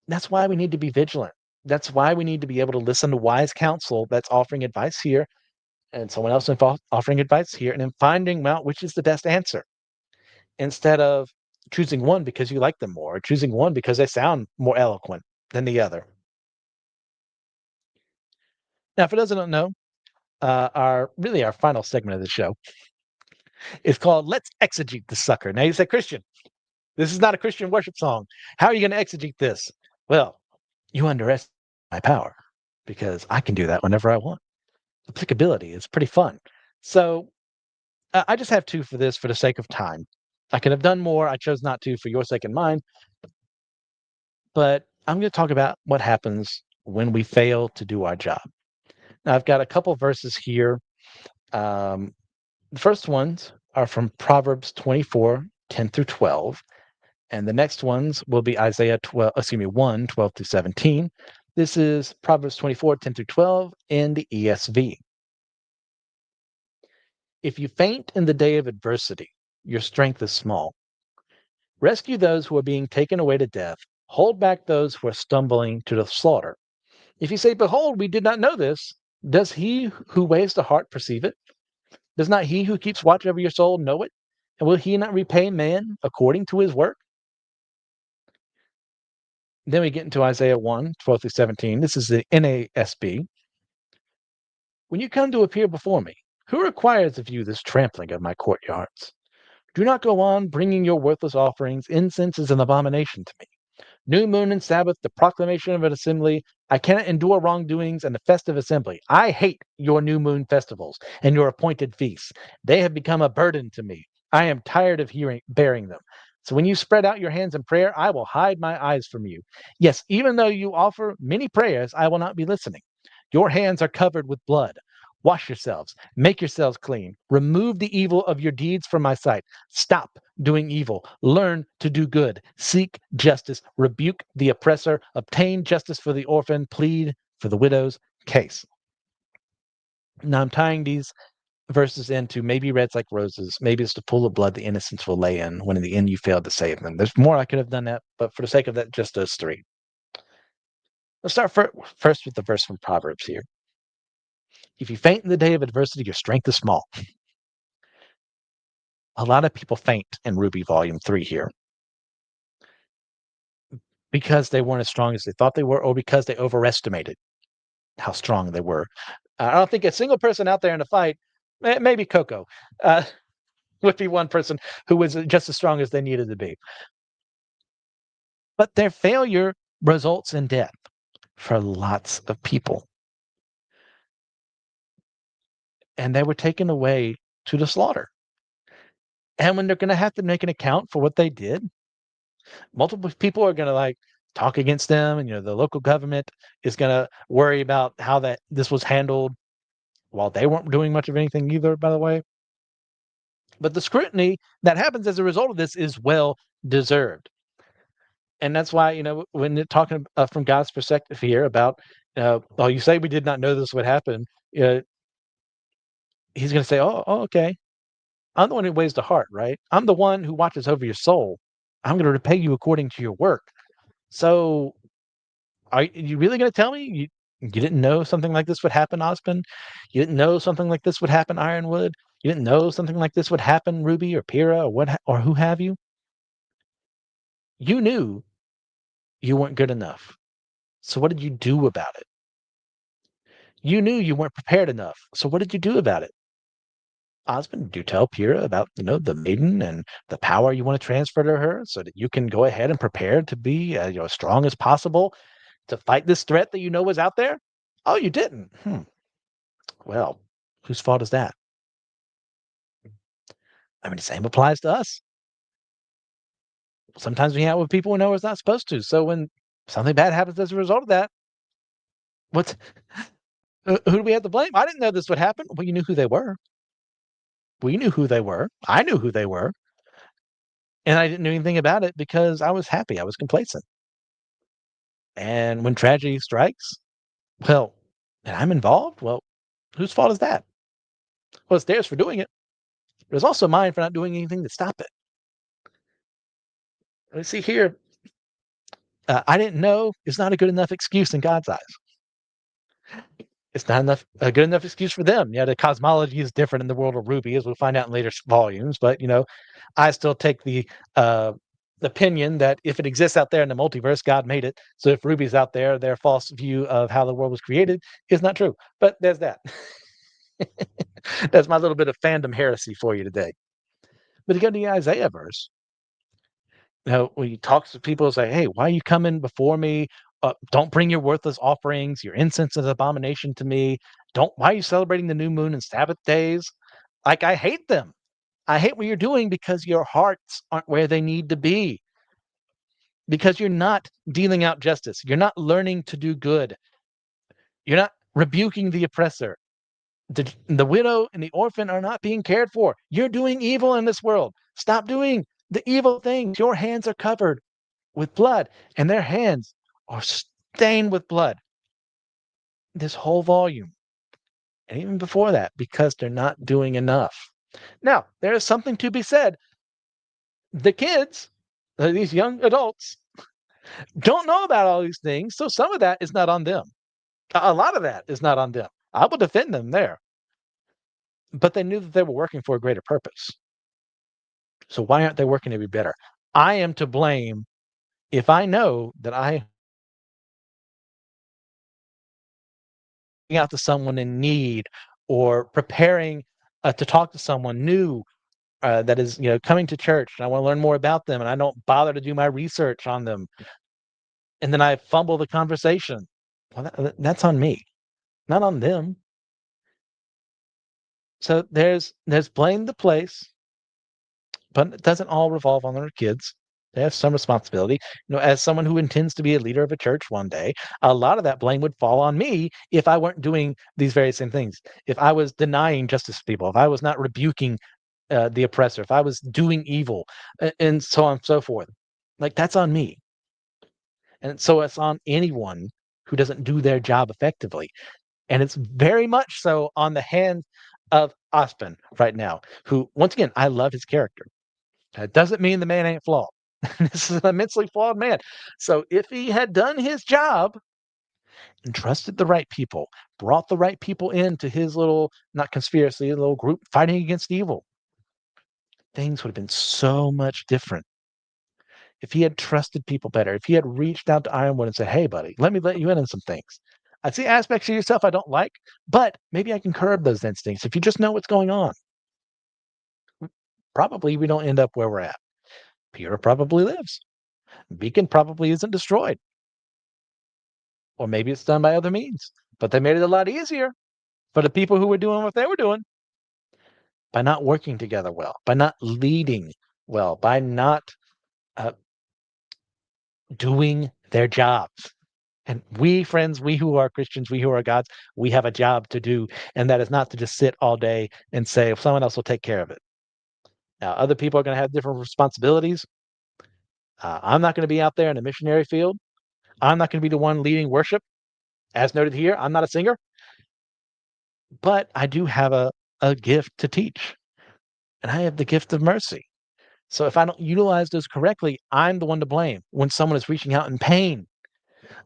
That's why we need to be vigilant. That's why we need to be able to listen to wise counsel that's offering advice here, and someone else offering advice here, and then finding out which is the best answer, instead of choosing one because you like them more, or choosing one because they sound more eloquent than the other. Now, for those who don't know, our final segment of the show is called "Let's Exegete the Sucker." Now, you say, Christian, this is not a Christian worship song. How are you going to exegete this? Well, you underestimate my power, because I can do that whenever I want. Applicability is pretty fun. So I just have two for this for the sake of time. I could have done more. I chose not to for your sake and mine. But I'm going to talk about what happens when we fail to do our job. Now, I've got a couple verses here. Um, the first ones are from Proverbs 24:10-12. And the next ones will be Isaiah 1:12-17. This is Proverbs 24:10-12 in the ESV. If you faint in the day of adversity, your strength is small. Rescue those who are being taken away to death. Hold back those who are stumbling to the slaughter. If you say, "Behold, we did not know this," does he who weighs the heart perceive it? Does not he who keeps watch over your soul know it? And will he not repay man according to his work? Then we get into Isaiah 1:12-17. This is the NASB. When you come to appear before me, who requires of you this trampling of my courtyards? Do not go on bringing your worthless offerings. Incense is an abomination to me. New moon and Sabbath, the proclamation of an assembly. I cannot endure wrongdoings and the festive assembly. I hate your new moon festivals and your appointed feasts. They have become a burden to me. I am tired of bearing them. So when you spread out your hands in prayer, I will hide my eyes from you. Yes, even though you offer many prayers, I will not be listening. Your hands are covered with blood. Wash yourselves, make yourselves clean. Remove the evil of your deeds from my sight. Stop doing evil. Learn to do good. Seek justice. Rebuke the oppressor. Obtain justice for the orphan. Plead for the widow's case. Now I'm tying these versus into maybe red's like roses, maybe it's the pool of blood the innocents will lay in when in the end you failed to save them. There's more I could have done that, but for the sake of that, just those three. Let's start first with the verse from Proverbs here. If you faint in the day of adversity, your strength is small. A lot of people faint in Rwby Volume 3 here because they weren't as strong as they thought they were, or because they overestimated how strong they were. I don't think a single person out there in a fight, maybe Coco, uh, would be one person who was just as strong as they needed to be. But their failure results in death for lots of people. And they were taken away to the slaughter. And when they're going to have to make an account for what they did, multiple people are going to like talk against them, and the local government is going to worry about how that this was handled while they weren't doing much of anything either, by the way. But the scrutiny that happens as a result of this is well deserved. And that's why, when you're talking from God's perspective here about, oh, you say we did not know this would happen, uh, he's going to say, oh, okay. I'm the one who weighs the heart, right? I'm the one who watches over your soul. I'm going to repay you according to your work. So are you really going to tell me you didn't know something like this would happen, Osmond? You didn't know something like this would happen, Ironwood? You didn't know something like this would happen, Rwby or Pyrrha or or who have you? You knew you weren't good enough. So what did you do about it? You knew you weren't prepared enough. So what did you do about it? Osmond, did you tell Pyrrha about, the maiden and the power you want to transfer to her so that you can go ahead and prepare to be, as strong as possible to fight this threat that you know was out there? Oh, you didn't. Well, whose fault is that? I mean, the same applies to us. Sometimes we hang out with people we know we're not supposed to. So when something bad happens as a result of that, what's who do we have to blame? I didn't know this would happen. Well, you knew who they were. We knew who they were. I knew who they were. And I didn't know anything about it because I was happy. I was complacent. And when tragedy strikes, well, and I'm involved, well, whose fault is that? Well, it's theirs for doing it. But it's also mine for not doing anything to stop it. Let's see here. I didn't know is not a good enough excuse in God's eyes. It's not a good enough excuse for them. Yeah, the cosmology is different in the world of Rwby, as we'll find out in later volumes. But I still take the opinion that if it exists out there in the multiverse, God made it. So if Ruby's out there, their false view of how the world was created is not true. But there's that. That's my little bit of fandom heresy for you today. But to go to the Isaiah verse, when you talk to people, say, "Hey, why are you coming before me? Don't bring your worthless offerings. Your incense is an abomination to me. Don't. Why are you celebrating the new moon and Sabbath days? Like I hate them. I hate what you're doing because your hearts aren't where they need to be. Because you're not dealing out justice. You're not learning to do good. You're not rebuking the oppressor. The widow and the orphan are not being cared for. You're doing evil in this world. Stop doing the evil things. Your hands are covered with blood, and their hands are stained with blood. This whole volume, and even before that, because they're not doing enough. Now, there is something to be said. The kids, these young adults, don't know about all these things, so some of that is not on them. A lot of that is not on them. I will defend them there. But they knew that they were working for a greater purpose. So why aren't they working to be better? I am to blame if I know that I out to someone in need or preparing to talk to someone new that is coming to church and I want to learn more about them and I don't bother to do my research on them and then I fumble the conversation. Well, that's on me, not on them. So there's blame the place, but it doesn't all revolve on their kids. They have some responsibility. As someone who intends to be a leader of a church one day, a lot of that blame would fall on me if I weren't doing these very same things. If I was denying justice to people, if I was not rebuking the oppressor, if I was doing evil, and so on and so forth. Like that's on me. And so it's on anyone who doesn't do their job effectively. And it's very much so on the hand of Ospen right now, who, once again, I love his character. That doesn't mean the man ain't flawed. This is an immensely flawed man. So if he had done his job and trusted the right people, brought the right people into his little, not conspiracy, little group fighting against evil, things would have been so much different. If he had trusted people better, if he had reached out to Ironwood and said, hey, buddy, let me let you in on some things. I see aspects of yourself I don't like, but maybe I can curb those instincts if you just know what's going on. Probably we don't end up where we're at. Peter probably lives. Beacon probably isn't destroyed. Or maybe it's done by other means. But they made it a lot easier for the people who were doing what they were doing by not working together well, by not leading well, by not uh, doing their jobs. And we, friends, we who are Christians, we who are gods, we have a job to do. And that is not to just sit all day and say, if someone else will take care of it. Now, other people are going to have different responsibilities. I'm not going to be out there in the missionary field. I'm not going to be the one leading worship. As noted here, I'm not a singer, but I do have a gift to teach, and I have the gift of mercy. So if I don't utilize those correctly, I'm the one to blame when someone is reaching out in pain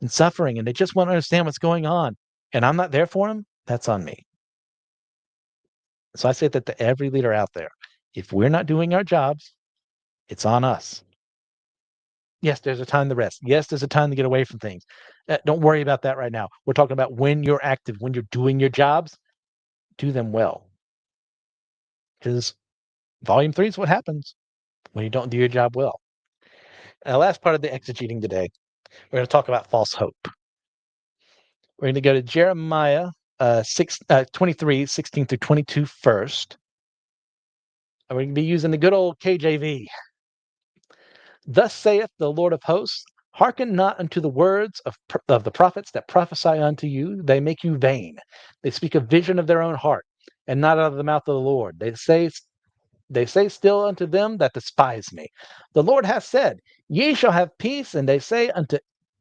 and suffering and they just want to understand what's going on and I'm not there for them. That's on me. So I say that to every leader out there. If we're not doing our jobs, it's on us. Yes, there's a time to rest. Yes, there's a time to get away from things. Don't worry about that right now. We're talking about when you're active, when you're doing your jobs, do them well. Because volume 3 is what happens when you don't do your job well. And the last part of the exegeting today, we're going to talk about false hope. We're going to go to Jeremiah 23, 16 through 22 first. And we're going to be using the good old KJV. Thus saith the Lord of hosts, hearken not unto the words of the prophets that prophesy unto you. They make you vain. They speak a vision of their own heart, and not out of the mouth of the Lord. They say still unto them that despise me, the Lord hath said, ye shall have peace. And they say unto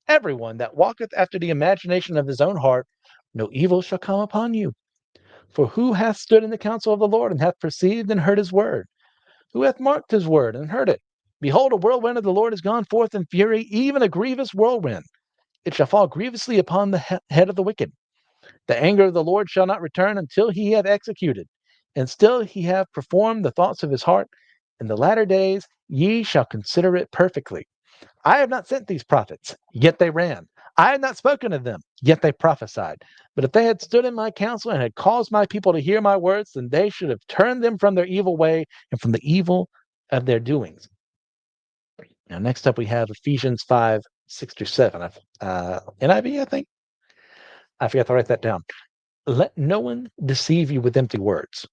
everyone that walketh after the imagination of his own heart, no evil shall come upon you. For who hath stood in the counsel of the Lord, and hath perceived and heard his word? Who hath marked his word and heard it? Behold, a whirlwind of the Lord is gone forth in fury, even a grievous whirlwind. It shall fall grievously upon the head of the wicked. The anger of the Lord shall not return until he have executed, and still he have performed the thoughts of his heart. In the latter days ye shall consider it perfectly. I have not sent these prophets, yet they ran. I had not spoken to them, yet they prophesied. But if they had stood in my counsel and had caused my people to hear my words, then they should have turned them from their evil way and from the evil of their doings. Now, next up, we have Ephesians 5, 6 through 7. NIV, I think. I forgot to write that down. Let no one deceive you with empty words.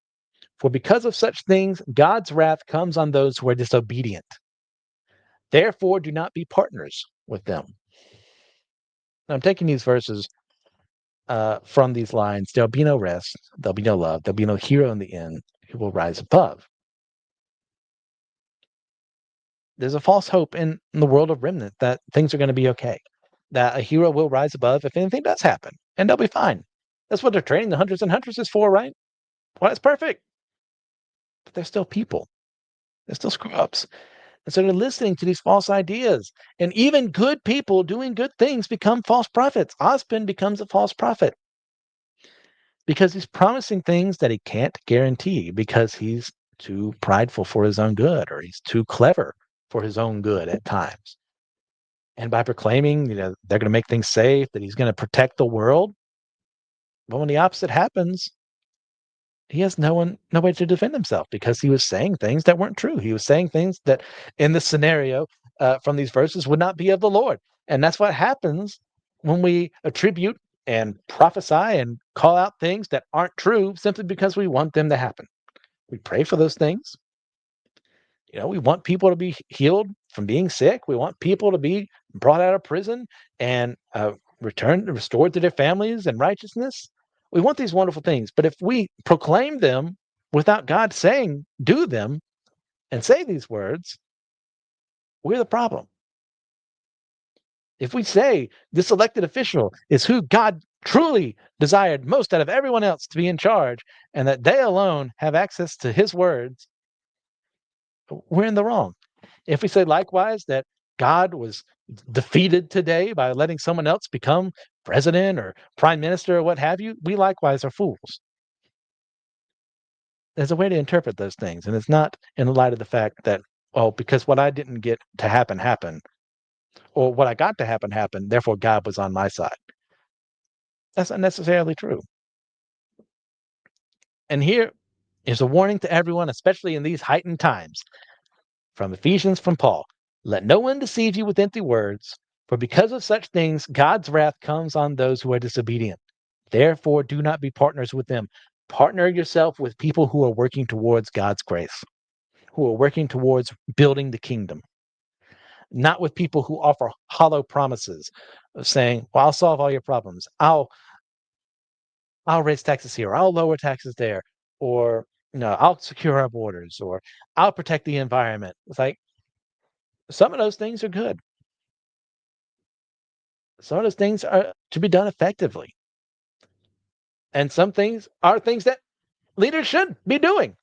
For because of such things, God's wrath comes on those who are disobedient. Therefore, do not be partners with them. Now, I'm taking these verses from these lines. There'll be no rest. There'll be no love. There'll be no hero in the end who will rise above. There's a false hope in the world of remnant that things are going to be okay, that a hero will rise above if anything does happen, and they'll be fine. That's what they're training the hunters and huntresses for, right? Well, it's perfect. But they're still people. They're still screw-ups. And so they're listening to these false ideas. And even good people doing good things become false prophets. Ospen becomes a false prophet because he's promising things that he can't guarantee because he's too prideful for his own good, or he's too clever for his own good at times. And by proclaiming, they're going to make things safe, that he's going to protect the world, but when the opposite happens, he has no way to defend himself because he was saying things that weren't true. He was saying things that, in this scenario, from these verses, would not be of the Lord. And that's what happens when we attribute and prophesy and call out things that aren't true simply because we want them to happen. We pray for those things. We want people to be healed from being sick. We want people to be brought out of prison and restored to their families and righteousness. We want these wonderful things. But if we proclaim them without God saying, do them and say these words, we're the problem. If we say this elected official is who God truly desired most out of everyone else to be in charge and that they alone have access to his words, we're in the wrong. If we say likewise that God was defeated today by letting someone else become president or prime minister or what have you, we likewise are fools. There's a way to interpret those things, and it's not in light of the fact that, oh, because what I didn't get to happen happened, or what I got to happen happened, therefore God was on my side. That's not necessarily true. And here is a warning to everyone, especially in these heightened times. From Ephesians from Paul, let no one deceive you with empty words, for because of such things God's wrath comes on those who are disobedient. Therefore, do not be partners with them. Partner yourself with people who are working towards God's grace, who are working towards building the kingdom, not with people who offer hollow promises of saying, well, I'll solve all your problems. I'll raise taxes here, I'll lower taxes there, or no, I'll secure our borders, or I'll protect the environment. It's like some of those things are good. Some of those things are to be done effectively. And some things are things that leaders should be doing.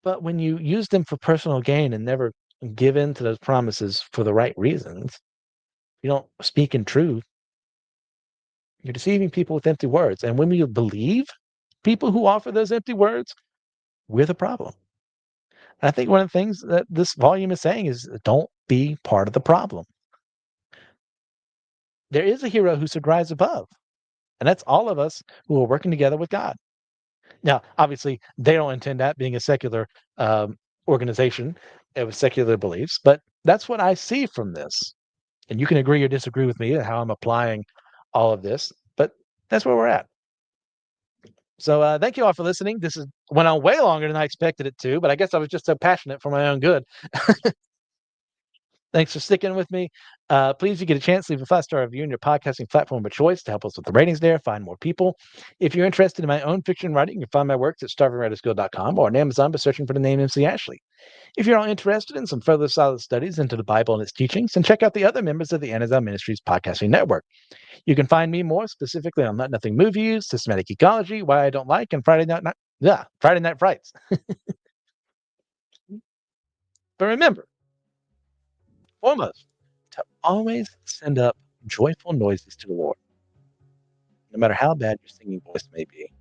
But when you use them for personal gain and never give in to those promises for the right reasons, you don't speak in truth, you're deceiving people with empty words. And when you believe people who offer those empty words, we're the problem. And I think one of the things that this volume is saying is don't be part of the problem. There is a hero who should rise above, and that's all of us who are working together with God. Now, obviously, they don't intend that being a secular organization with secular beliefs, but that's what I see from this. And you can agree or disagree with me and how I'm applying all of this, but that's where we're at. So thank you all for listening. This is went on way longer than I expected it to, but I guess I was just so passionate for my own good. Thanks for sticking with me. Please, if you get a chance, leave a 5-star review in your podcasting platform of choice to help us with the ratings there, find more people. If you're interested in my own fiction writing, you can find my works at starvingwritersguild.com or on Amazon by searching for the name MC Ashley. If you're all interested in some further solid studies into the Bible and its teachings, then check out the other members of the Anazao Ministries podcasting network. You can find me more specifically on Not Nothing Movies, Systematic Geekology, Why I Don't Like, and Friday Night Frights. But remember, foremost, to always send up joyful noises to the Lord, no matter how bad your singing voice may be.